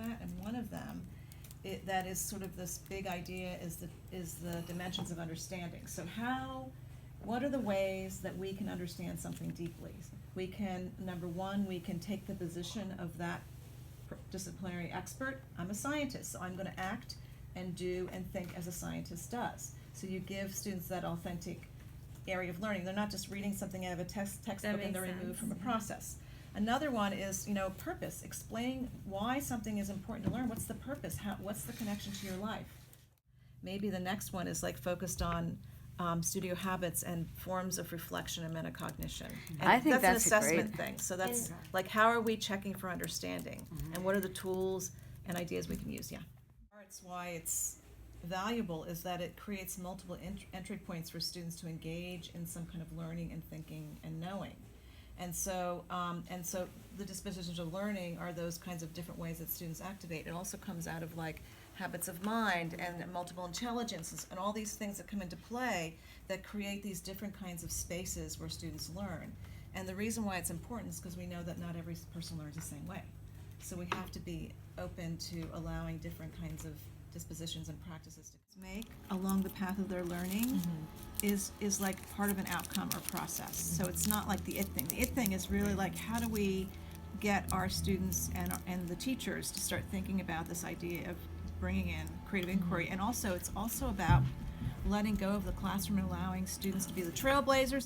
that, and one of them, that is sort of this big idea, is the dimensions of understanding. So what are the ways that we can understand something deeply? We can, number one, we can take the position of that disciplinary expert. I'm a scientist, so I'm gonna act and do and think as a scientist does. So you give students that authentic area of learning. They're not just reading something out of a textbook and they're removed from a process. Another one is, purpose. Explain why something is important to learn. What's the purpose? What's the connection to your life? Maybe the next one is like focused on studio habits and forms of reflection and metacognition. And I think that's an a assessment great thing. So that's like, how are we checking for understanding? And what are the tools and ideas we can use? Yeah. It's why it's valuable is that it creates multiple entry points for students to engage in some kind of learning and thinking and knowing. And so the dispositions of learning are those kinds of different ways that students activate. It also comes out of like habits of mind and multiple intelligences and all these things that come into play that create these different kinds of spaces where students learn. And the reason why it's important is because we know that not every person learns the same way. So we have to be open to allowing different kinds of dispositions and practices to make along the path of their learning is like part of an outcome or process. So it's not like the it thing. The it thing is really like, how do we get our students and the teachers to start thinking about this idea of bringing in creative inquiry. And also, it's also about letting go of the classroom and allowing students to be the trailblazers